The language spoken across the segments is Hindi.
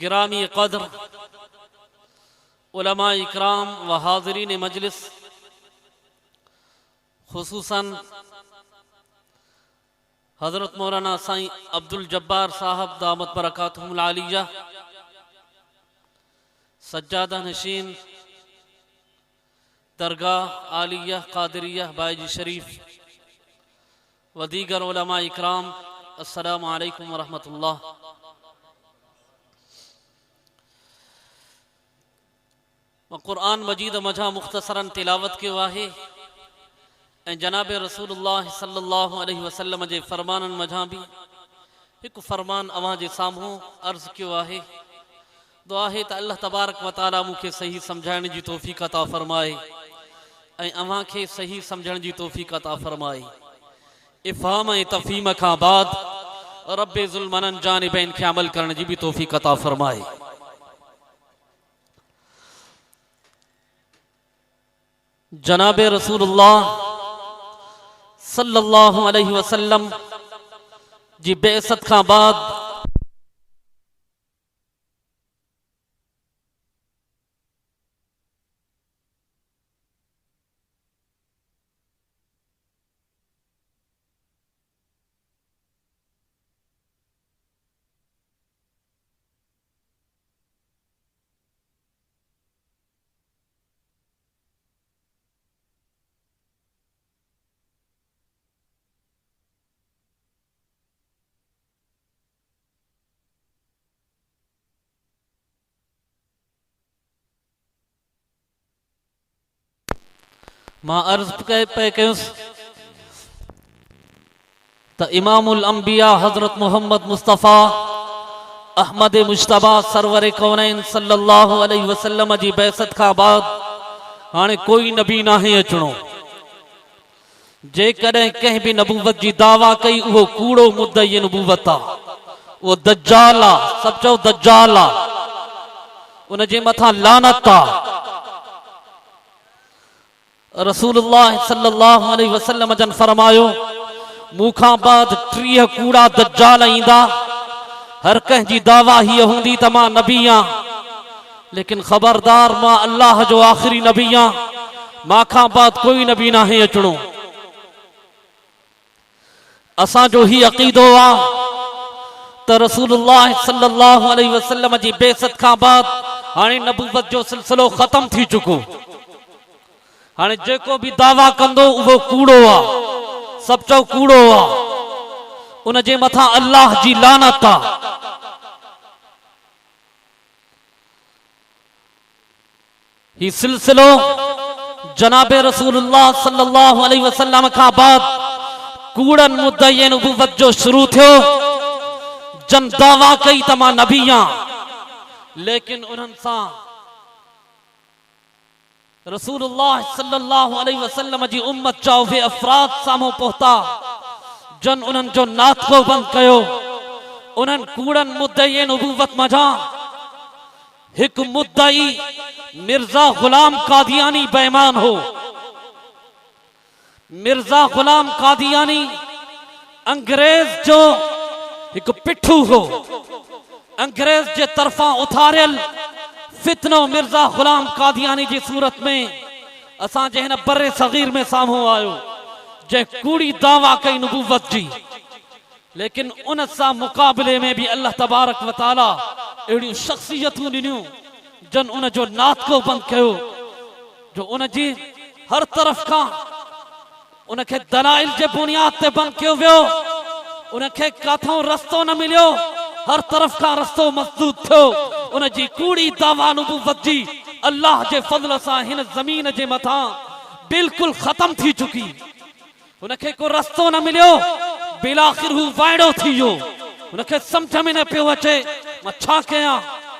गिरामी कद्र उलमा इकराम व हाज़रीन मजलिस, खुसूसन हज़रत मौलाना साईं अब्दुल जब्बार साहब दामत बरकातुहुल आलिया, सज्जादा नशीन दरगाह आलिया कादरिया बायजी शरीफ व दीगर उलमा इकराम, अस्सलामु अलैकुम व रहमतुल्लाह। कुरान मजीद मजा मुख्तसरन तिलावत के वाहे जनाब रसूलुल्लाह सल्लल्लाहु अलैहि वसल्लम जे फरमानन मजा भी एक फरमान अवां जे साम्हूं अर्ज़ कियो आहे। दुआ है त अल्लाह तबारक व तआला मूंखे सही समझाइण जी तौफ़ीक़ अता फरमाए ऐं अवां खे सही समझण जी तौफ़ीक़ अता फरमाए। इफ़हाम ऐं तफ़हीम खां बाद रब्बे ज़ुल्मनन जानिबैन खे अमल करण जी भी तौफ़ीक़ अता फरमाए। जनाब रसूलुल्लाह सल्लल्लाहु अलैहि वसल्लम जी बेअसत खां बाद मां अर्ज़ पे कयुसि त इमामुल अंबिया हज़रत मोहम्मद मुस्तफ़ा अहमद मुश्तबा सरवर कौनैन सल्लल्लाहु अलैहि वसल्लम जी बैसत खां बाद हाणे कोई नबी नाहे अचणो। जेकॾहिं कंहिं बि नबूवत जी दावा कई उहो कूड़ो मुद्दई नबूवत आहे, उहो दज्जाल आहे। सभु चओ दज्जाल आहे, उन जे मथां लानत आहे। रसूलुल्लाह सल्लल्लाहु अलैहि वसल्लम जन फरमायो मूंखां बाद 30 कूड़ा दज्जाल ईंदा। हर कंहिंजी दावा हीअ हूंदी त मां नबी आहियां, लेकिन ख़बरदार मां अल्लाह जो आख़िरी नबी आहियां, मांखां बाद कोई नबी नाहे अचणो। असांजो ही अक़ीदो आहे त रसूलुल्लाह सल्लल्लाहु अलैहि वसल्लम जी बेइज़त खां बाद हाणे नबूवत जो सिलसिलो ख़त्म थी चुको। हाणे जेको भी दावा कंदो उहो कूड़ो आ, सच्चो कूड़ो आ, उन जे मथा अल्लाह जी लानत आ। ही सिलसिलो जनाबे रसूलुल्लाह सल्लल्लाहु अलैहि वसल्लम खां बाद कूड़न मुद्दई नबूवत जो शुरू थियो। जन दावा कई त मां नबी आं, लेकिन उन्हनि सां रसूलुल्लाह सल्लल्लाहु अलैहि वसल्लम जी उम्मत जा उहे अफराद साम्हूं पहुता जन उन्हनि जो नातको बंद कयो। उन्हनि कूड़न मुद्दई नबूवत मझा हिकु मुद्दई मिर्जा गुलाम कादियानी बेईमान हो। मिर्जा गुलाम कादियानी अंग्रेज जो एक पिठू हो। अंग्रेज जे तरफा उथारियल फितनो मिर्जा गुलाम कादियानी जी सूरत में असां जे हिन बर्रे सगीर में साम्हूं आयो, जे कूड़ी दावा कई नबूवत जी। लेकिन उन सां मुकाबले में भी अल्लाह तबारक व तआला अहिड़ियूं शख्सियतूं ॾिनियूं जन उन जो नातको बंद कयो, जो उन जी हर तरफ खां उनखे दलाइल जे बुनियाद ते बंद कयो वियो। उनखे काथों रस्तो न मिलियो, हर तरफ का रस्तो मसदूद थियो। उन जी कूड़ी दावा नबूवत जी अल्लाह जे फज़ल सां हिन ज़मीन जे मथां बिल्कुल खत्म थी चुकी। उनखे को रस्तो न मिलियो, बिलाखिर हू वाइड़ो थी वियो। उनखे समझ में न पियो अचे मां छा कयां।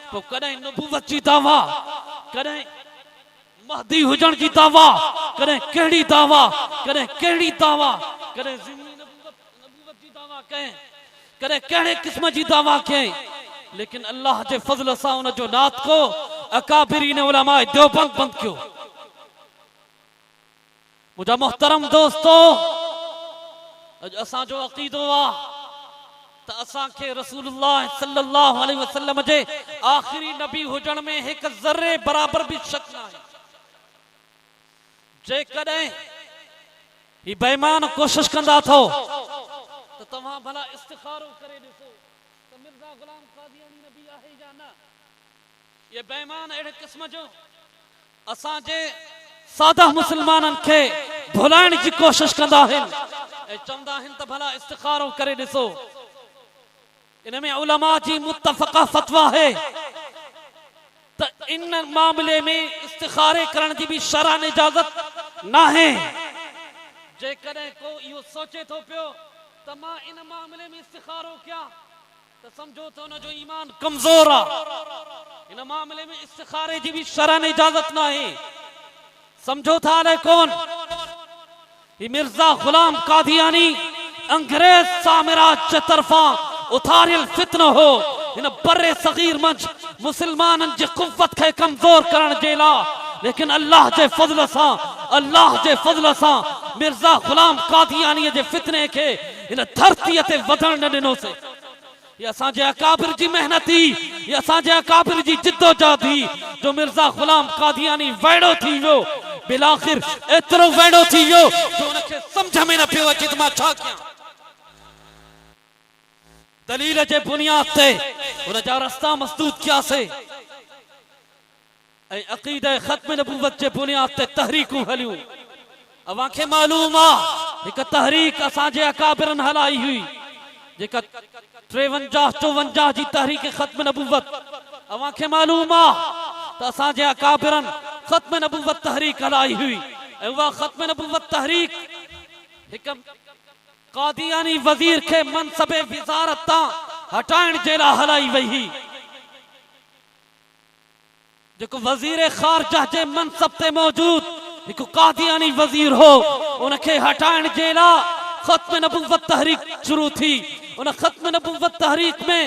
तो कॾहिं नबूवत जी दावा, कॾहिं महदी हुजण जी दावा, कॾहिं कहिड़ी दावा, कॾहिं कहिड़ी दावा, कॾहिं नबूवत जी दावा कहें, कॾहिं कहिड़े क़िस्म जी दावा कहें। लेकिन अल्लाह जे फज़ल सां उन जो नातको अकाबिरीन उलमा देवबंद बंद कयो। मुझा मोहतरम दोस्तो, अज असां जो अक़ीदो आ त असां के रसूलुल्लाह सल्लल्लाहु अलैहि वसल्लम जे आखिरी नबी हुजण में एक ज़र्रे बराबर भी शक न आहे। जे कॾहिं ही बेईमान कोशिश कंदा थो तो तव्हां भला इस्तिखारो करे ॾिसो त मिर्जा गुलाम कादियानी नबी आहे या न। ये बेईमान अहिड़े क़िस्म जो असां जे सादा मुसलमानन खे भुलाइण जी कोशिश कंदा आहिनि ऐं चवंदा आहिनि त भला इस्तिखारो करे ॾिसो। इनमें उलमा जी मुत्तफ़क़ा फतवा है त इन मामले में इस्तिखारे करण जी भी शरअन इजाजत ना है। जे कॾहिं को इहो सोचे थो पियो त मां इन मामले में इस्तिखारो कयां त समझो त उन जो ईमान कमज़ोर आहे। इन मामले में इस्तिखारे जी भी शरअन इजाजत ना है। समझो था अलाए कौन? ही मिर्जा गुलाम कादियानी अंग्रेज साम्राज्य जे तरफा उथारियल फितनो हो। इन बर्रे सगीर मंझ मुसलमानन जी कुव्वत खे कमजोर करण जे लाइ, लेकिन अल्लाह जे फज़ल सां, अल्लाह जे फज़ल सां मिर्जा गुलाम कादियानी जे फितने के इन धरती ते वधण न ॾिनोसीं। ये असांजे अकाबिर जी मेहनती, ये असांजे अकाबिर जी जिद्दोजहदी जो मिर्जा गुलाम कादियानी वेड़ो थी वियो। बिलाखिर एतिरो वेड़ो थी वियो जो उनखे समझ में न पियो अचे त मां छा कयां। दलील जे बुनियाद ते उन जा रस्ता मसदूद कियासीं ऐं अक़ीदे ख़त्म नबूवत जे बुनियाद ते तहरीकूं हलियूं। अवां खे मालूम आहे हिकु तहरीक असांजे अकाबिरनि हलाई हुई, जेका 53-54 जी तहरीक ख़त्म नबूवत। अवां खे मालूम आहे त असांजे अकाबिरनि ख़त्म नबूवत तहरीक हलाई हुई ऐं उहा ख़त्म नबूवत तहरीक हिकु कादियानी वज़ीर के मनसबे विज़ारत तां हटाइण जे लाइ हलाई वई हुई। जेको वज़ीर ख़ारिजा जे मनसब ते मौजूद हिकु कादियानी वज़ीर हो, उनखे हटाइण जे लाइ ख़त्म नबूवत तहरीक शुरू थी। उन ख़त्म नबूवत तहरीक में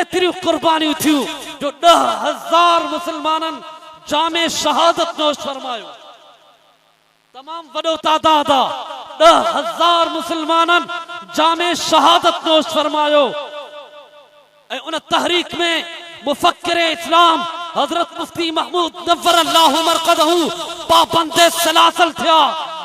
एतिरियूं कुर्बानियूं थियूं जो 10,000 मुसलमाननि जामे शहादत नोश फरमायो। तमाम वडो तादाद आ। 10,000 मुसलमानन जामे शहादत नोश फरमायो। ऐं उन तहरीक में मुफक्किरे इस्लाम हजरत मुफ्ती महमूद नव्वर अल्लाहु मरक़दहू पाबंदे सलासल थिया।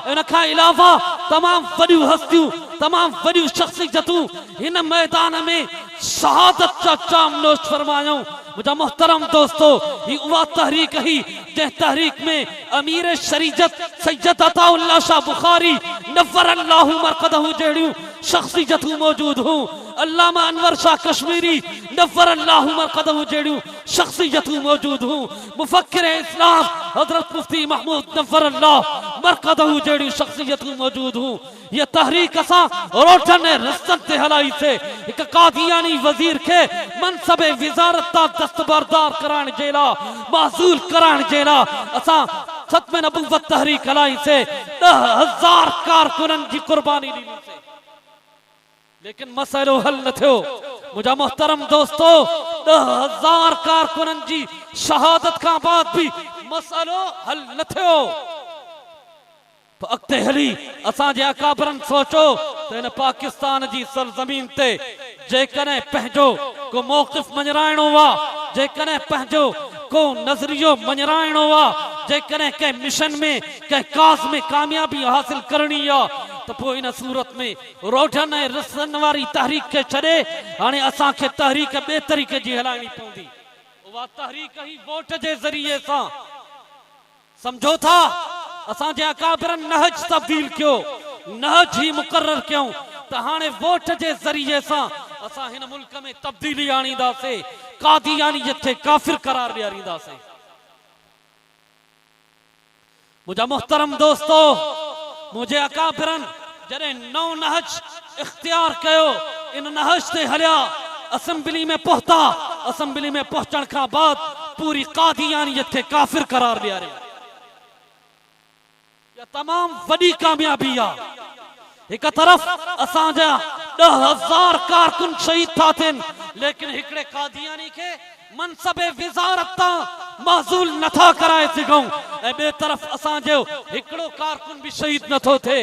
इन खां अलावा तमाम वॾियूं हस्तियूं, तमाम वॾियूं शख्सियतूं हिन मैदान में शहादत जा जाम नोश फरमायूं। मुझा मोहतरम दोस्तों, ही उवा तहरीक ही जै तहरीक में अमीर शरीजत सैयद अताउल्लाह शाह बुखारी नव्वर अल्लाहु मरकदहु जहिड़ियूं शख्सियतूं मौजूद हूं, अल्लामा अनवर शाह कश्मीरी नव्वर अल्लाहु मरकदहु जहिड़ियूं शख्सियतूं मौजूद हूं, मुफक्किर इस्लाम हजरत मुफ्ती महमूद नव्वर अल्लाह मरकदहु जहिड़ियूं शख्सियतूं मौजूद हूं। ये तहरीक असां रोटन रस्तन ते हलाई से एक कादियानी वजीर के मनसबे विजारत ता दस्तबरदार कराण जेला माजूल कराण जेला असां खत्म नबुव्वत तहरीक हलाई से 10,000 कारकुनन जी कुर्बानी दी से, लेकिन मसलो हल न थियो। मुझा मोहतरम दोस्तों, 10,000 कारकुनन जी शहादत का बाद भी मसलो हल न थियो। अॻिते हली असांजे अकाबरन सोचो त हिन पाकिस्तान जी सरज़मीन ते जेकॾहिं पंहिंजो को मौक़िफ़ मञराइणो आहे, जेकॾहिं पंहिंजो को नज़रियो मञराइणो आहे, जेकॾहिं कंहिं मिशन में कंहिं काज़ में कामयाबी हासिल करणी आहे, त पोइ इन सूरत में रोडन ऐं रस्तनि वारी तहरीक खे छॾे हाणे असांखे तहरीक ॿिए तरीक़े जी हलाइणी पवंदी। उहा तहरीक ई वोट जे ज़रिए सां, सम्झो था असांजे अकाबरन नहज तब्दील कयो, नहज ही मुक़र्रर कयूं त हाणे वोट जे ज़रिए सां असां हिन मुल्क में तब्दीली आणींदासीं, कादियानियत खे काफ़िर करार ॾियारींदासीं। मुंहिंजा मोहतरम दोस्तो, मुंहिंजे अकाबरन जॾहिं नओं नहज इख्तियार कयो, इन नहज ते हलिया, असेंबली में पहुता, असेंबली में पहुचण खां बाद पूरी कादियानियत खे काफ़िर करार ॾियारियो। तमाम वडी कामयाबी आ। एक तरफ असांजा 10,000 कारकुन शहीद था थियन, लेकिन हिकड़े कादियानी के मनसबे विजारत ता माजूल नथा कराए सघूं, ऐं ॿिए तरफ असांजो हिकड़ो कारकुन भी शहीद नथो थे।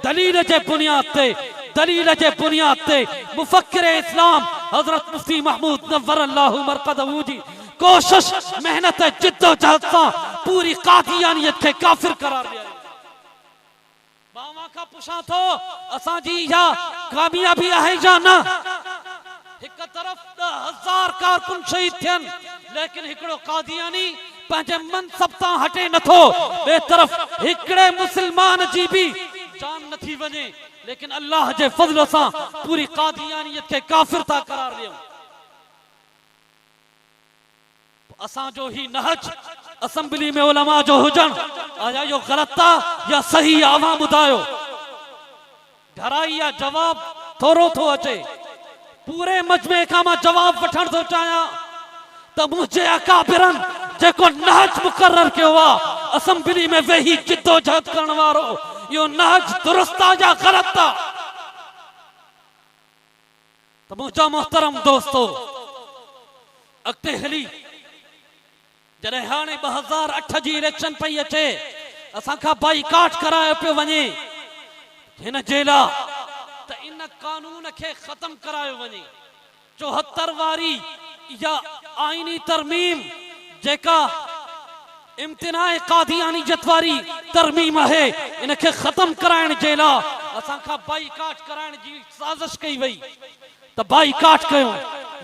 दलील जे बुनियाद ते, दलील जे बुनियाद ते मुफक्किर इस्लाम हजरत मुफ्ती महमूद नव्वर अल्लाहु मरकदहु जी कोशिश मेहनत जिद्दोजहद सां पूरी कादियानियत खे काफिर करार दिया। बावा का पुछा तो असांजी इहा कामयाबी आहे या न? एक तरफ 10,000 कारकुन शहीद थियन, लेकिन हिकड़ो कादियानी पंहिंजे मनसब तां हटे नथो। ॿिए तरफ हिकड़े मुसलमान जी भी जान नथी वञे, लेकिन अल्लाह जे फज़ल सां पूरी कादियानियत खे काफिर था करार ॾियूं। असांजो ही नहज असेंबली में उलमा जो हुजन, आया यो गलत था या सही? आवां ॿुधायो। घराई या जवाब थोरो थो अचे। पूरे मजमे खां मां जवाब वठण थो चाहियां त मुंहिंजे अकाबिरन जेको नहज मुक़र्रर कयो आहे असेंबली में वेही जिद्दोजहद करण वारो, यो नहज दुरुस्त आहे या गलत आहे? त मुंहिंजा मोहतरम दोस्तो, अॻिते हली जॾहिं हाणे 2008 जी इलेक्शन पई अचे, असां खां बाइकाट करायो पियो वञे हिन जे लाइ त इन कानून खे ख़त्म करायो वञे। 74 वारी या आईनी तरमीम जेका इम्तिनाए कादियानियत वारी तरमीम आहे, इन खे ख़त्म कराइण जे लाइ असां खां बाइकाट कराइण जी साज़िश कई वई त बाइकाट कयूं,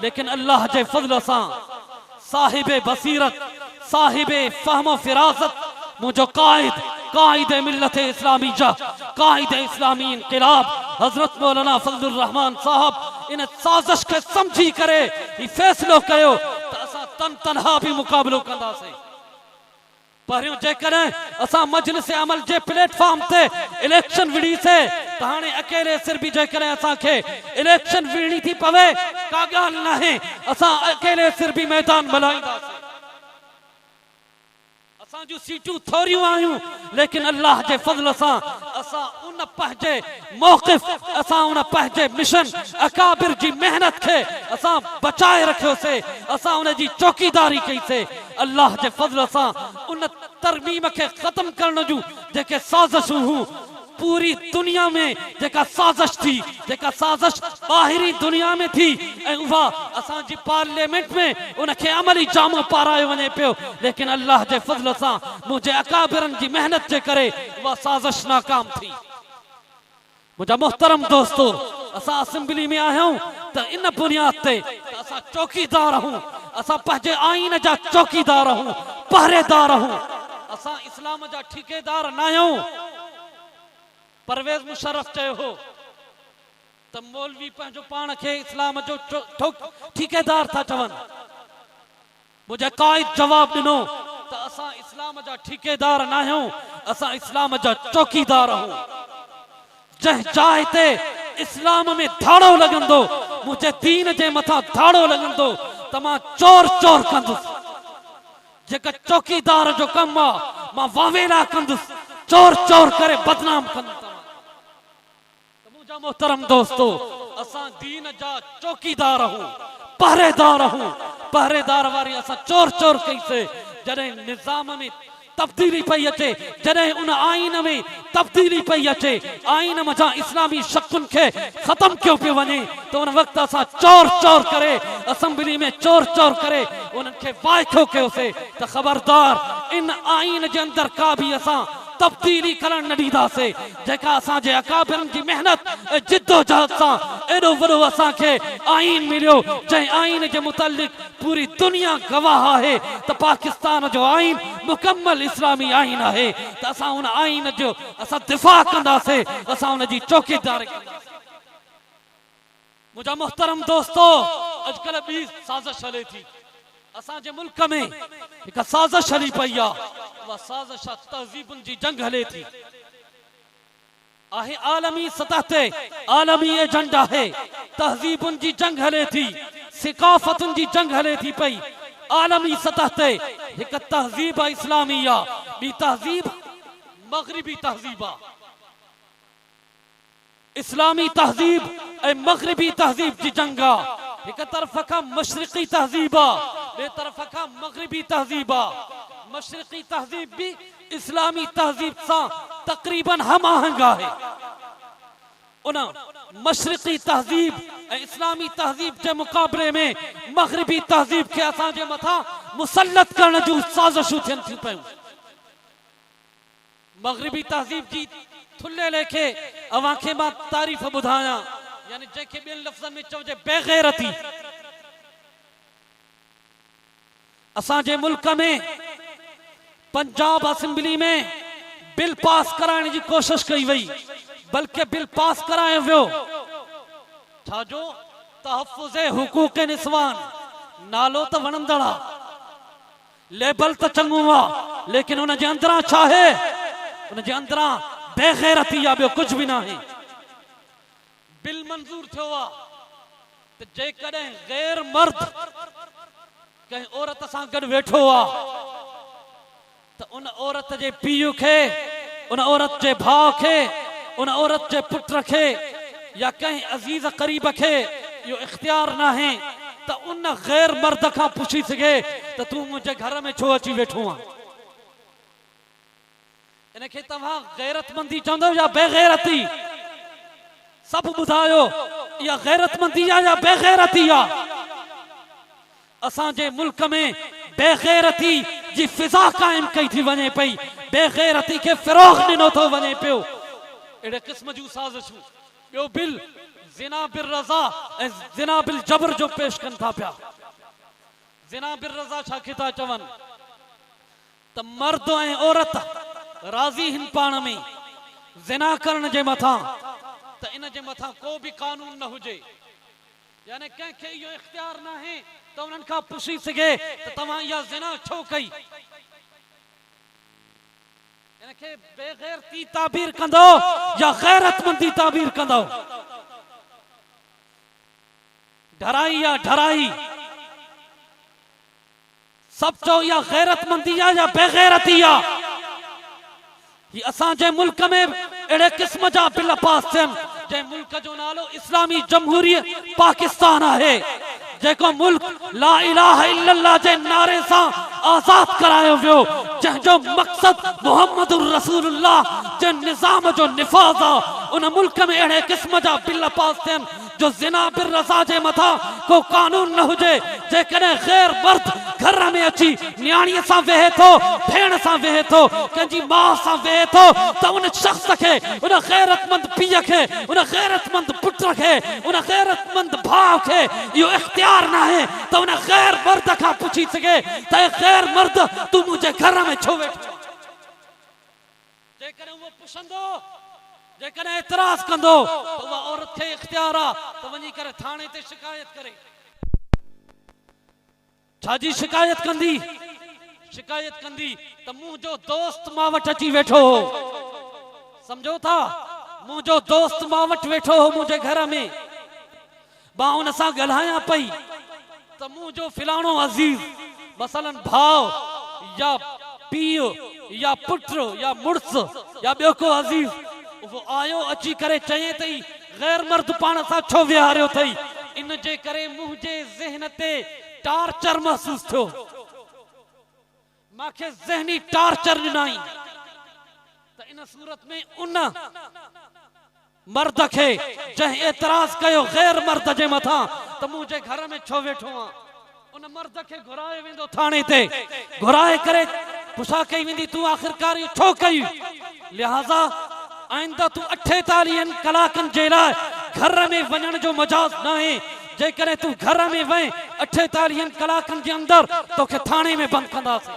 लेकिन अल्लाह जे फज़ल सां साहिबे बसीरत, साहिबे फहम फिरासत, मुझो कायद मिल्लत इस्लामी जा, कायद इस्लामी इनकलाब हजरत मौलाना फजलुर रहमान साहब इन साजिश के समझी करे ही फैसलो कयो त असां तन तनहा भी मुकाबलो कंदासीं। पहिरियों जेकॾहिं असां मजलिस अमल जे प्लेटफॉर्म ते इलेक्शन विड़ी से त हाणे अकेले सिर भी जेकॾहिं असांखे इलेक्शन विड़नी थी पवे का ॻाल्हि नाहे, असां अकेले सिर भी मैदान मल्हाईंदासीं। असां जूं सीटूं थोरियूं आहियूं, लेकिन अल्लाह जे फज़ल सां असां उन पंहिंजे मौक़िफ़, असां उन पंहिंजे मिशन अकाबिर जी मेहनत खे असां बचाए रखियोसीं, असां उन जी चौकीदारी कईसीं। अल्लाह जे फज़ल सां उन तरमीम खे ख़त्म करण जूं जेके साज़िशूं हुयूं पूरी दुनिया में, जेका साज़िश थी, जेका साज़िश ॿाहिरी दुनिया में थी, ऐं उहा असांजी पार्लियामेंट में उनखे अमली जामो पारायो वञे पियो, लेकिन अल्लाह जे फज़ल सां मुंहिंजे अकाबिरनि जी मेहनत जे करे उहा साज़िश नाकाम थी। मुंहिंजा मोहतरम दोस्तो, असां असेंबली में आहियूं त इन बुनियाद ते असां चौकीदार आहियूं, असां पंहिंजे आईन जा चौकीदार आहियूं, पहरेदार आहियूं। असां इस्लाम जा ठेकेदार न आहियूं। परवेज़ मुशर्रफ चयो हो त मौलवी पंहिंजो पाण खे इस्लाम जो ठेकेदार था चवनि। मुझे काइद जवाब ॾिनो त असां इस्लाम जा ठेकेदार न आहियूं, असां इस्लाम जा चौकीदार आहियूं। जंहिं जाइ ते इस्लाम में धाड़ो लॻंदो, मुझे दीन जे मथां धाड़ो लॻंदो त मां चोर चोर कंदुसि। जेका चौकीदार जो कमु आहे मां वावेला कंदुसि, चोर चोर करे बदनाम कंदुसि। मुंहिंजा मोहतरम दोस्तो, असां दीन जा चौकीदार आहियूं, पहरेदार आहियूं। पहरेदार वारी असां चोर चोर कईसीं जॾहिं निज़ाम में तब्दीली पई अचे, जॾहिं उन आईन में तब्दीली पई अचे, आईन मथां इस्लामी शकुन खे ख़त्म कयो पियो वञे, त उन वक़्तु असां चोर चोर करे असेंबली में चोर चोर करे उन्हनि खे वाइदो कयोसीं त ख़बरदार इन आईन जे अंदरि का बि असां तब्दीली करण न ॾींदासीं। जेका असांजे अकाबिरनि जी मेहनत ऐं जिद्दोजहद सां एॾो वॾो असांखे आईन मिलियो, जंहिं आईन जे मुतलिक़ पूरी दुनिया गवाह आहे त पाकिस्तान जो आईन मुकम्मल इस्लामी आईन आहे। त असां उन आईन जो असां दिफ़ा कंदासीं, असां उन जी चौकीदारी कंदासीं। मुंहिंजा मोहतरम दोस्तो, अॼुकल्ह ॿी साज़िश हले थी। असांजे मुल्क में हिकु साज़िश हली पई आहे, उहा साज़िश तहज़ीबुनि जी जंग हले थी। आहे आलमी सतह ते आलमी एजेंडा है, तहज़ीबुनि जी जंग हले थी, सिकाफ़तुनि जी जंग हले थी पई। आलमी सतह ते हिकु तहज़ीब इस्लामी आहे, ॿी तहज़ीब मग़रिबी तहज़ीब आहे। इस्लामी तहज़ीब ऐं मग़रिबी तहज़ीब जी जंग आहे। हिक तरफ़ खां मशरिक़ी तहज़ीब आहे, ॿिए तरफ़ खां मग़रिबी तहज़ीब आहे। मशरिक़ी तहज़ीब भी इस्लामी तहज़ीब सां तक़रीबन हम आहंग आहे। उन मशरिक़ी तहज़ीब ऐं इस्लामी तहज़ीब जे मुक़ाबले में मग़रिबी तहज़ीब खे असांजे मथां मुसलत करण जूं साज़िशूं थियनि थियूं पियूं। मग़रिबी तहज़ीब जी थुल्हे लेखे अव्हांखे मां तारीफ़ ॿुधायां, यानी जंहिंखे ॿियनि लफ़्ज़नि में चइजे बेग़ैरती। असांजे मुल्क में पंजाब असेंबली में बिल पास कराइण जी कोशिश कई वई, बल्कि बिल पास करायो वियो छाजो तहफ़्फ़ुज़े हुकूक़ निस्वान। नालो त वणंदड़ आहे, लेबल त चङो आहे, लेकिन उन जे अंदरां छा आहे? उन जे अंदरां बेग़ैरती आहे, ॿियो कुझु बि न आहे। बिल मंज़ूर थियो आहे त जेकॾहिं गैर मर्द कंहिं औरत सां गॾु वेठो आहे त उन औरत जे पीउ खे, उन औरत जे भाउ खे, उन औरत जे पुट खे या कंहिं अज़ीज़ क़रीब खे इहो इख्तियार न आहे त उन गैर मर्द खां पुछी सघे त तूं मुंहिंजे घर में छो अची वेठो आहे। इनखे तव्हां गैरतमंदी चवंदो या बेग़ैरती? सब ॿुधायो, इहा गैरतमंदी आहे या बेग़ैरती आहे? असांजे मुल्क में बेग़ैरती जी फिज़ा क़ाइम कई थी वञे पई, बेग़ैरती खे फ़रोग़ ॾिनो थो वञे पियो। अहिड़े क़िस्म जूं साज़िशूं। ॿियो बिल ज़िना बिल रज़ा ऐं ज़िना बिल जबर जो पेश कनि था पिया। ज़िना बिल रज़ा छा खे था चवनि त मर्द ऐं औरत राज़ी हिन पाण में ज़िना करण जे मथां, त इन जे मथां को बि कानून न हुजे, यानी कंहिंखे इहो इख्तियार न आहे त उन्हनि खां पुछी सघे त तव्हां इहा ज़िना छो कई। इनखे बेग़ैरती ताबीर कंदो या गैरतमंदी ताबीर कंदो? ढराई या ढराई? सब चो या गैरतमंदी या बेग़ैरती आहे? असांजे मुल्क में अहिड़े क़िस्म जा बिल पास थियनि जंहिं मुल्क जो नालो इस्लामी जमहूरियत पाकिस्तान आहे, जेको मुल्क ला इलाहा इल्लल्लाह जे नारे सां आज़ाद करायो वियो, जंहिंजो मक़सद मुहम्मदुर रसूलुल्लाह जे निज़ाम जो निफ़ाज़ आहे। उन मुल्क में अहिड़े क़िस्म जा बिल पास थियनि जो ज़िना बिर रज़ा जे मथा को कानून न हुजे, जेकॾहिं गैर मर्द घर में अची न्याणीअ सां वेहे थो, भेण सां वेहे थो, कंहिंजी माउ सां वेहे थो, त उन शख़्स खे, उन गैरतमंद पीउ खे, उन गैरतमंद पुट खे, उन गैरतमंद भाउ खे इहो इख्तियार न आहे त उन गैर मर्द खां पुछी सघे त गैर मर्द तूं मुंहिंजे घर में छो वेठो। जेकॾहिं उहो पुछंदो, जेकॾहिं एतराज़ कंदो, त उहा औरत खे इख्तियार आहे त वञी करे थाणे ते शिकायत करे। छाजी शिकायत कंदी? शिकायत कंदी त मुंहिंजो दोस्त मां वटि अची वेठो हो, समझो था, मुंहिंजो दोस्त मां वटि वेठो हो मुंहिंजे घर में, मां उन सां ॻाल्हायां पई त मुंहिंजो फिलाणो अज़ीज़, मसलन भाउ या पीउ या पुट या मुड़स या ॿियो को अज़ीज़, वो आयो अची करे चए तई गैर मर्द पाण सां छो विहारियो अथई, इन जे करे मुंहिंजे ज़हन ते टार्चर महसूस थियो, मांखे ज़हनी टार्चर ॾिनाई। त इन सूरत में उन मर्द खे जंहिं एतराज़ कयो गैर मर्द जे मथां त मुंहिंजे घर में छो वेठो आहे, उन मर्द खे घुराए वेंदो थाणे ते, घुराए करे पुछा कई वेंदी तूं आख़िरकार इहो छो कई, लिहाज़ा आइंदा तूं 48 कलाकनि जे लाइ घर में वञण जो मजाज़ न आहे, जेकॾहिं तूं घर में वहीं 48 कलाकनि जे अंदरि तोखे थाणे में बंदि कंदासीं।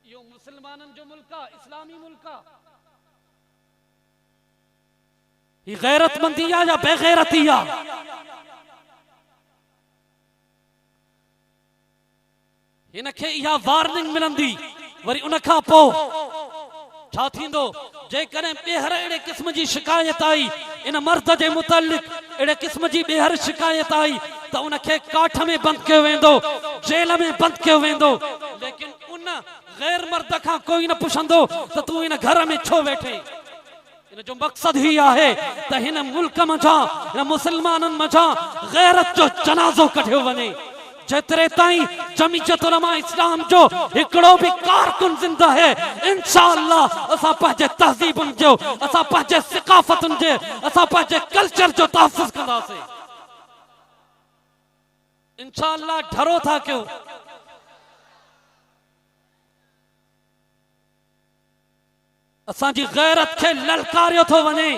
इहो मुसलमाननि जो मुल्क आहे, इस्लामी मुल्क आहे। ही गैरतमंदी आहे या बेगैरती आहे? हिनखे इहा वार्निंग मिलंदी, वरी उन खां पोइ छा थींदो, जेकॾहिं ॿीहर अहिड़े क़िस्म जी शिकायत आई, इन मर्द जे मुतल्लिक़ अहिड़े क़िस्म जी ॿीहर शिकायत आई त उनखे काठ में बंदि कयो वेंदो, जेल में बंदि कयो वेंदो। लेकिन उन गैर मर्द खां कोई न पुछंदो त तूं इन घर में छो वेठे। इन जो मक़सद ही आहे त हिन मुल्क मझां, हिन मुसलमाननि मझां गैरत जो जनाज़ो कढियो वञे। जेतिरे ताईं जमीयत उलमा इस्लाम जो हिकिड़ो भी कारकुन जिंदा है, इंशाअल्लाह असां पंहिंजे तहज़ीबुनि जो, असां पंहिंजे सिकाफ़तुनि जे, असां पंहिंजे कल्चर जो तहफ़्फ़ुज़ कंदासीं इंशाअल्लाह। डरो था क्यों? असांजी गैरत खे ललकारियो थो वञे।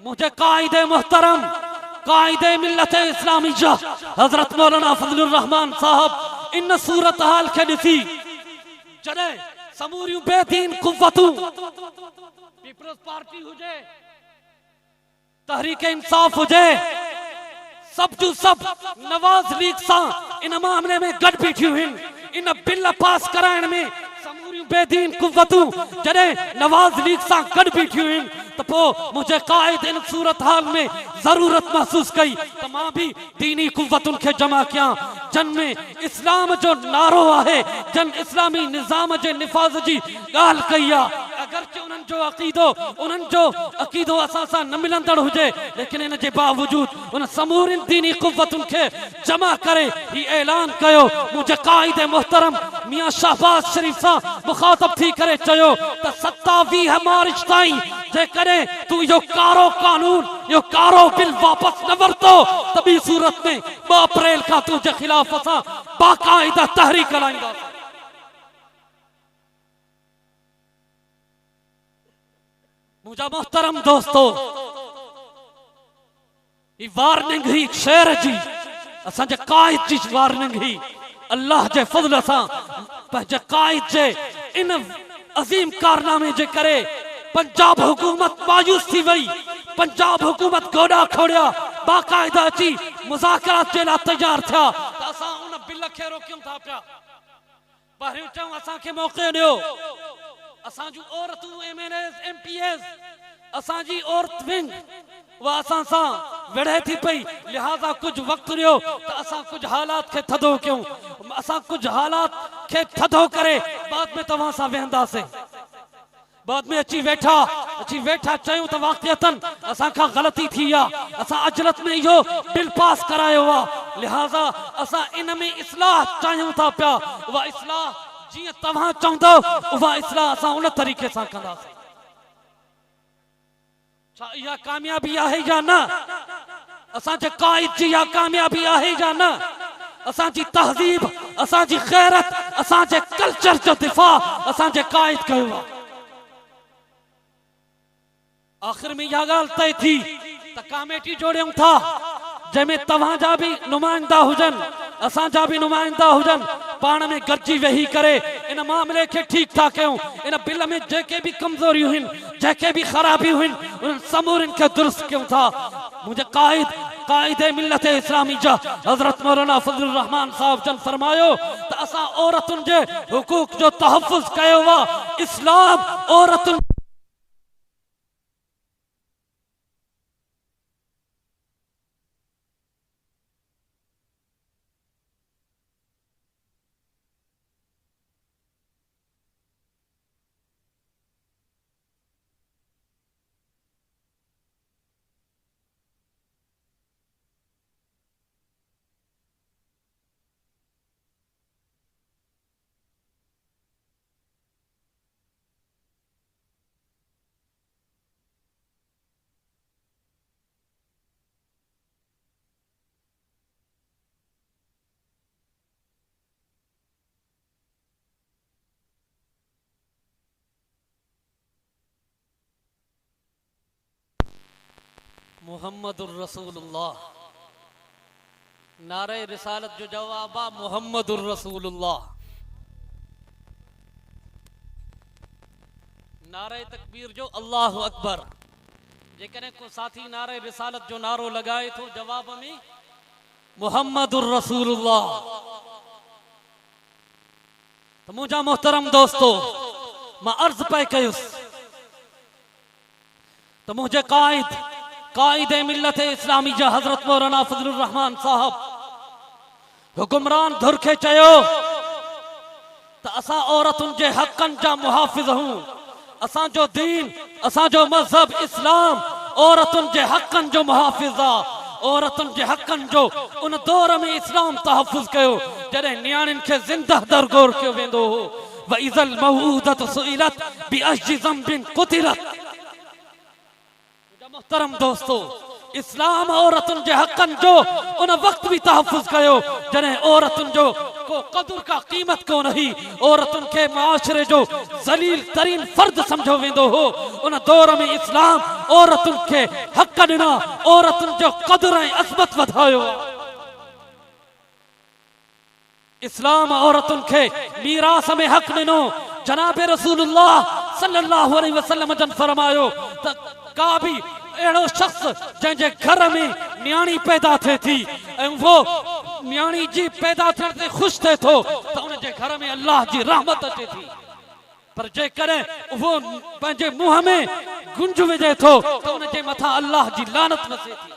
मुझे कायदे मुहतरम, कायदे मिल्लत इस्लामी जा हजरत मौलाना फजलुर रहमान साहब इन सूरत हाल के ॾिसी, जॾहिं समूरियूं बेदीन कुव्वतूं, पीपल्स पार्टी हुजे, तहरीक इंसाफ हुजे, सब जो सब नवाज लीग सां इन मामले में गॾु बीठियूं आहिनि। इन बिल पास कराइण में समूरियूं बेदीन कुव्वतूं जॾहिं नवाज लीग सां गॾु बीठियूं आहिनि त पोइ मुझे कायद इन सूरत हाल में जरूरत महसूस कई त मां भी दीनी कुव्वतुनि खे जमा कयां, जन में इस्लाम जो नारो आहे, जन इस्लामी निज़ाम जे निफ़ाज़ जी ॻाल्हि कई आहे। अगरचे उन्हनि जो अक़ीदो असां सां न मिलंदड़ हुजे, लेकिन इन जे बावजूद उन समूरिन दीनी कुव्वतुनि खे जमा करे ही ऐलान कयो। मुझे कायदे मुहतरम मियां शहबाज शरीफ सां मुखातब थी करे चयो त 27 मार्च ताईं जेकॾहिं तू इहो कारो कानून, इहो कारो बिल वापसि न वरितो त ॿी सूरत में 2 अप्रैल खां तुंहिंजे ख़िलाफ़ असां बाक़ाइदा तहरीक हलाईंदासीं। मुझा मोहतरम दोस्तो, ही वार्निंग ही शेर जी, असांजे कायद जी वार्निंग ही। अल्लाह जे फज़ल सां पंहिंजे कायद जे इन अज़ीम कारनामे जे करे पंजाब हुकूमत मायूस थी वई। पंजाब हुकूमत गोॾा खोड़िया, बाक़ाइदा अची मुज़ाकरात जे लाइ तैयार थिया त असां उन बिल खे रोकियूं था पिया। पहिरियों चऊं असांखे मौक़ो ॾियो, असांजूं औरतूं MLAs MPAs, असांजी औरत विंग उहा असां सां विढ़े थी पई, लिहाज़ा कुछ वक़्तु ॾियो त असां कुछ हालात खे थधो कयूं, असां कुछ हालात खे थधो करे बाद में तव्हां सां वेहंदासीं। बाद में अची वेठा चयूं त वाक़िअतन असां खां ग़लती थी आहे, असां अजलत में इहो बिल पास करायो आहे, लिहाज़ा असां इन में इस्लाह चाहियूं था पिया। उहा इस्लाह जीअं तव्हां चवंदो, उहा इस्लाह असां उन तरीक़े सां कंदासीं। छा इहा कामयाबी आहे या न? असांजे क़ाइद जी इहा कामयाबी आहे या न? असांजी तहज़ीब, असांजी गैरत, असांजे कल्चर जो दिफ़ा असांजे क़ाइद कयो आहे। आख़िर में इहा ॻाल्हि तय थी त कमेटी जोड़ियूं था जंहिंमें तव्हांजा बि नुमाइंदा हुजनि, असांजा बि नुमाइंदा हुजनि, पाण में गॾिजी वेही करे इन मामले खे ठीकु था कयूं। इन बिल में जेके बि कमज़ोरियूं आहिनि, जेके बि ख़राबियूं आहिनि, उन्हनि समूरनि खे दुरुस्त कयूं था। मुंहिंजे क़ाइद मिल्लत इस्लामी जा हज़रत मौलाना फज़लुर रहमान साहब जन फरमायो त असां औरतुनि जे हुकूक जो तहफ़्फ़ुज़ कयो आहे। इस्लाम औरतुनि मुहम्मदुर रसूलुल्लाह, नारे रिसालत जो जवाब आ मुहम्मदुर रसूलुल्लाह। नारे तकबीर जो अल्लाहु अकबर। जेकॾहिं को साथी नारे रिसालत जो नारो लगाए तो जवाब में मुहम्मदुर रसूलुल्लाह। तो मुझा मोहतरम दोस्तों, मां अर्ज पे कयुस तो मुझे क़ाइद मिल्लत इस्लामी जा हज़रत मौलाना फज़लुर रहमान साहब हुक्मरान धुर के चयो त असां औरतुनि जे हक़नि जा मुहाफ़िज़ हूं। असांजो दीन, असांजो मज़हब इस्लाम औरतुनि जे हक़नि जो मुहाफ़िज़ आ। औरतुनि जे हक़नि जो उन दौर में इस्लाम तहफ़्फ़ुज़ कयो जॾहिं नियाणियुनि खे ज़िंदह दरगोर कयो वेंदो हो। व इज़ल मऊदत सुइलत बिअश्जी ज़ंबिन क़ुतिलत। मोहतरम दोस्तों, इस्लाम औरतुनि जे हक़नि जो उन वक्त भी तहफ़्फ़ुज़ कयो जॾहिं औरतुनि जो को क़दुर का क़ीमत कोन हुई। औरतुनि खे माशरे जो ज़लील तरीन फ़र्द समझो वेंदो हो। उन दौर में इस्लाम औरतुनि खे हक़ ॾिना, औरतुनि जो क़दुर ऐं अज़मत वधायो। इस्लाम औरतुनि खे मीरास में हक़ ॾिनो। जनाब रसूलुल्लाह सल्लल्लाहु अलैहि वसल्लम जन फरमायो त का भी अड़ो शख्स जंहिंजे घर में न्याणी पैदा थे थी ऐं वो न्याणी जी पैदा थियण ते ख़ुशि थे थो त उनजे घर में अल्लाह जी रहमत अचे थी। पर जेकॾहिं वो पंहिंजे मुंहं में गुंज विझे थो त उनजे मथां अल्लाह जी लानत वसे थी।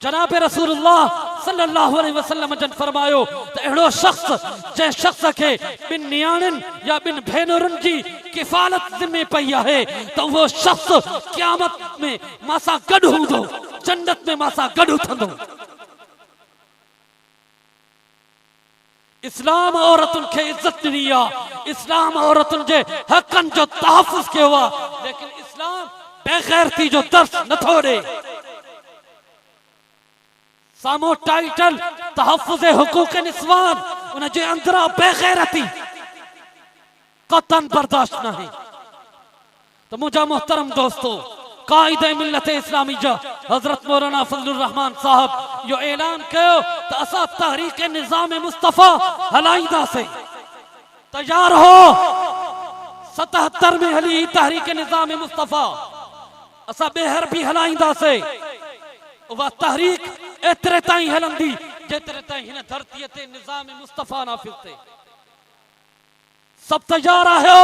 जनाब रसूलुल्लाह सल्लल्लाहु अलैहि वसल्लम जन फरमायो त अड़ो शख्स जंहिं शख्स के बिन नियाणियुनि या बिन भेनरुनि जी किफ़ालत ज़िम्मे पई आहे त वो शख्स क़यामत में मासां गॾु हूंदो, जन्नत में मासां गॾु उथंदो। इस्लाम औरतुनि खे इज्जत ॾिनी आहे। इस्लाम औरतुनि जे हक़नि जो तहफ़्फ़ुज़ कयो आहे। लेकिन इस्लाम बेग़ैरती जो दर्स नथो ॾे। सामो टाइटल तहफ़्फ़ुज़ हुकूक निस्वान, उन जे अंदरां बेग़ैरती कतन बर्दाश्त नहीं। तो मुझा मोहतरम दोस्तों, क़ाइद मिल्लत इस्लामी जा हज़रत मौलाना फज़लुर रहमान साहब यो ऐलान कयो त असां तहरीक निज़ाम मुस्तफ़ा हलाईंदासीं। तैयार हो? 77 में हली तहरीक निज़ाम मुस्तफ़ा। असां ॿीहर भी हलाईंदासीं। उहा तहरीक एतिरे ताईं हलंदी जेतिरे ताईं हिन धरतीअ ते निज़ाम मुस्तफ़ा नाफ़िज़ थिए। सब तैयार आहियो?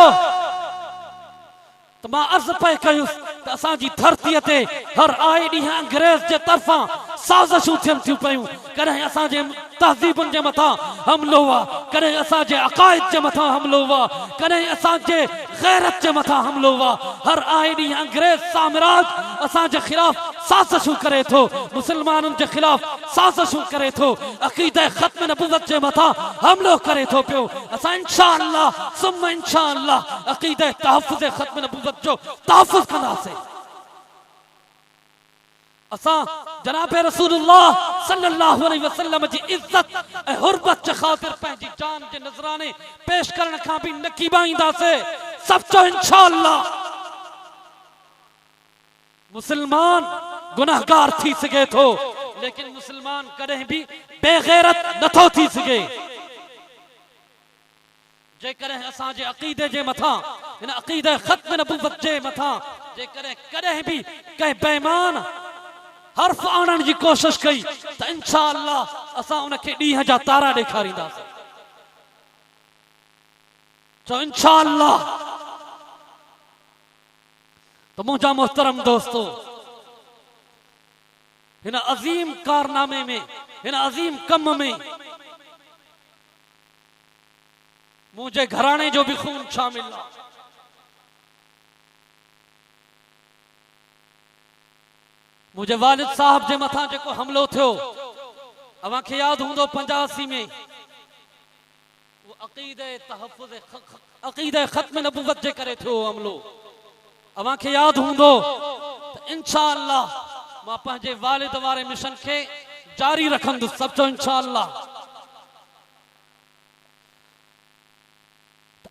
तो मां अर्ज़ पे कयुसि त असांजी धरतीअ ते हर आए ॾींहुं अंग्रेज़ जे तरफ़ां साज़िशूं थियनि थियूं पयूं। कॾहिं असांजे तहज़ीबुनि जे मथां हमलो आहे, कॾहिं असांजे अक़ाइद जे मथां हमलो आहे, कॾहिं असांजे गैरत जे मथां हमलो आहे। हर आए ॾींहुं अंग्रेज़ साम्राज असांजे ख़िलाफ़ साज़िशूं करे थो, मुसलमाननि जे ख़िलाफ़ साज़िशूं करे थो, अक़ीदे ख़त्म नबुवत जे मथां हमलो करे थो पियो। असां इंशाअल्लाह सुम्मा इंशाअल्लाह अक़ीदे तहफ़्फ़ुज़ ख़त्म नबुवत जो तहफ़्फ़ुज़ कंदासीं। असां जनाब रसूलुल्लाह सल्लल्लाहु अलैहि वसल्लम जी इज्जत ऐं हुर्मत जे ख़ातिर पंहिंजी जान जे नज़राने पेश करण खां भी न कीबाईंदासीं। सब चो इंशाअल्लाह। मुसलमान गुनाहगार थी सके थो, लेकिन मुसलमान कदें भी बेगैरत नथो थी सके। जेकॾहिं असांजे अक़ीदे जे मथां, हिन अक़ीदे ख़त्म नबूवत जे मथां जेकॾहिं कॾहिं भी कंहिं बेईमान हर्फ आणण जी कोशिश कई त इंशाअल्लाह असां उनखे ॾींहं जा तारा ॾेखारींदासीं। चो इंशाअल्लाह। तो मुंहिंजा मोहतरम दोस्तो, हिन अज़ीम कारनामे में, हिन अज़ीम कम में मुझे घराने जो भी खून शामिल है। मुझे वालिद साहब जे मथा जेको हमलो थियो, अवां खे याद हूंदो 85 में वो अक़ीदे तहफ़्फ़ुज़ अक़ीदे ख़त्म नबूवत जे करे थियो हमलो। अवां खे याद हूंदो त इंशाअल्लाह मां पंहिंजे वालिद वारे मिशन खे जारी रखंदुसि। सब चो इंशाअल्लाह।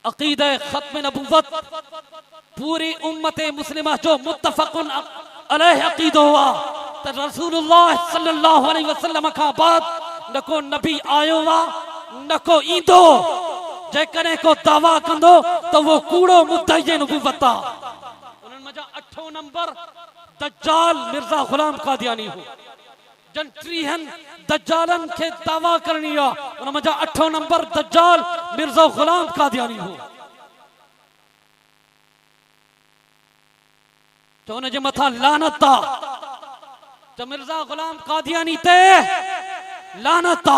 अक़ीदे ख़त्म नबूवत पूरी उम्मत मुस्लिमा जो मुत्तफ़क़ुन अलैहि अक़ीदो हुआ त रसूलुल्लाह सल्लल्लाहु अलैहि वसल्लम खां बाद न को नबी आयो हुआ न को ईंदो। जेकॾहिं को दावा कंदो त वो कूड़ो मुद्दई नबूवत आ। उन्हनि मजा 8 नंबर दज्जाल मिर्ज़ा ग़ुलाम क़ादियानी हो। जन 3 दज्जालन के दावा करनी है, उन मजा 8 नंबर दज्जाल मिर्ज़ा ग़ुलाम क़ादियानी हो। तो उन जे मथा लानत आ। तो मिर्ज़ा ग़ुलाम क़ादियानी ते लानत आ।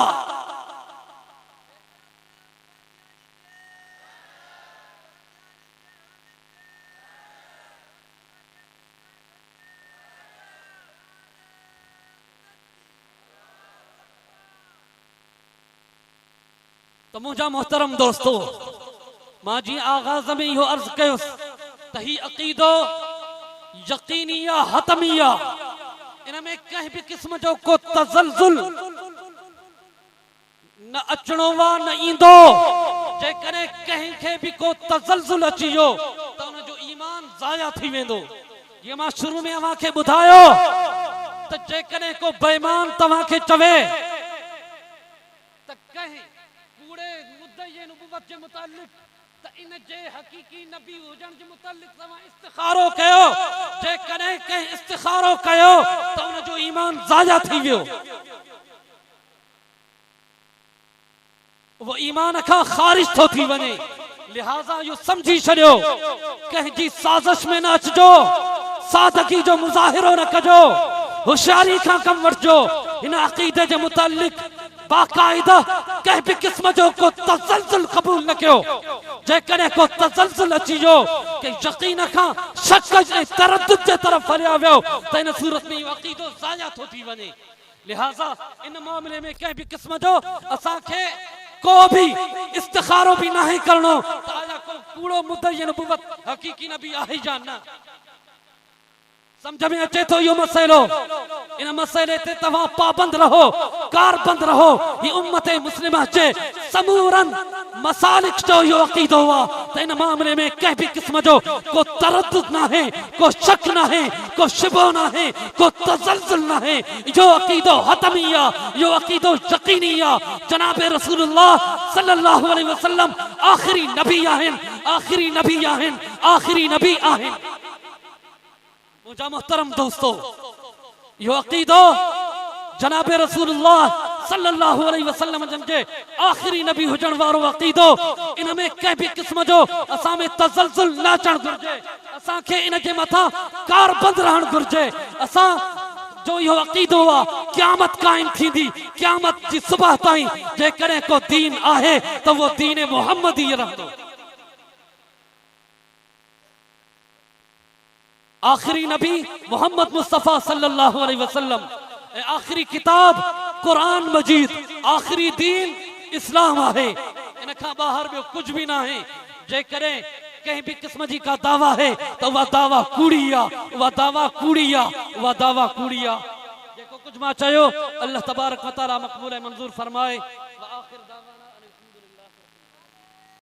तो मुझा मोहतरम दोस्तों, मां जी आगाज में यो अर्ज कयुस त ही अक़ीदो यकीनिया हतमिया, इनमें कहीं भी किस्म जो को तज़ल्ज़ुल न अचणो वा न ईंदो। जेकॾहिं कहीं के भी को तज़ल्ज़ुल अची वियो त उन जो ईमान ज़ाया थी वेंदो। ये मां शुरू में अवां खे ॿुधायो त जेकॾहिं को बेईमान तव्हां खे चवे त कहीं नबूवत जे मुतालिक त इन जे हकीकी नबी हुजण जे मुतालिक तव्हां इस्तिखारो कयो। जे कॾहिं कंहिं इस्तिखारो कयो त उन जो ईमान ज़ाया थी वियो। वो ईमान खां ख़ारिज थो थी वञे। लिहाज़ा यो समझी छॾियो, कंहिं जी साज़िश में न अचिजो, सादगी जो मुज़ाहिरो न कजो, होशियारी खां कम वठिजो। हिन अक़ीदे जे मुतालिक बाकायदा कहीं भी किस्म जो को तज़ल्ज़ुल कबूल न कयो। जेकॾहिं को तज़ल्ज़ुल अची वियो कि यकीन खां शक ऐं तरद्दुद जे तरफ़ हलिया वियो त इन सूरत में अक़ीदो ज़ाया थो थी वञे। लिहाज़ा इन मामले में कहीं भी किस्म जो असांखे को भी इस्तिखारो भी नहीं करणो त आया को कूड़ो मुद्दई नबूवत हकीकी नबी आहे या न। समझ में अचे तो यो मसइलो। इन मसइले ते तव्हां पाबंद रहो, कारबंद रहो। ये उम्मत मुस्लिमा जे समूरन मसालिक जो यो अक़ीदो हुआ त इन मामले में कंहिं भी किस्म जो को तरद्दुद ना है, को शक ना है, को शिबो ना है, को तज़ल्ज़ुल ना है। यो अक़ीदो हतमिया, यो अक़ीदो यकीनिया। जनाब रसूलुल्लाह सल्लल्लाहु अलैहि वसल्लम आखिरी नबी आहिन, आखिरी नबी आहिन, आखिरी नबी आहिन। मुझा मोहतरम दोस्तों, यो अक़ीदो जनाब रसूलुल्लाह सल्लल्लाहु अलैहि वसल्लम जे आखिरी नबी हुजण वारो अक़ीदो। इनमें कंहिं भी किस्म जो असां में तज़ल्ज़ुल न अचण घुर्जे। असांखे इन जे मथां कारबंद रहण घुर्जे। असां जो यो अक़ीदो आहे क़यामत क़ाइम थींदी, क़यामत जी सुबह ताईं जेकॾहिं को दीन आहे त वो दीन मुहम्मदी रहंदो। आखिरी नबी मोहम्मद मुस्तफ़ा सल्लल्लाहु अलैहि वसल्लम, आखिरी किताब कुरान मजीद, आखिरी दीन इस्लाम आहे। इन खां बाहर ॿियो कुछ भी ना है। जेकॾहिं कंहिं बि क़िस्म जी का दावा है तो वह दावा कूड़ी आहे, उहा दावा कूड़ी आहे, उहा दावा कूड़ी आहे। जेको कुझु मां चयो अल्लाह तबारक व तआला मक़बूल ऐं मंज़ूर फरमाए। व आख़िर दावाना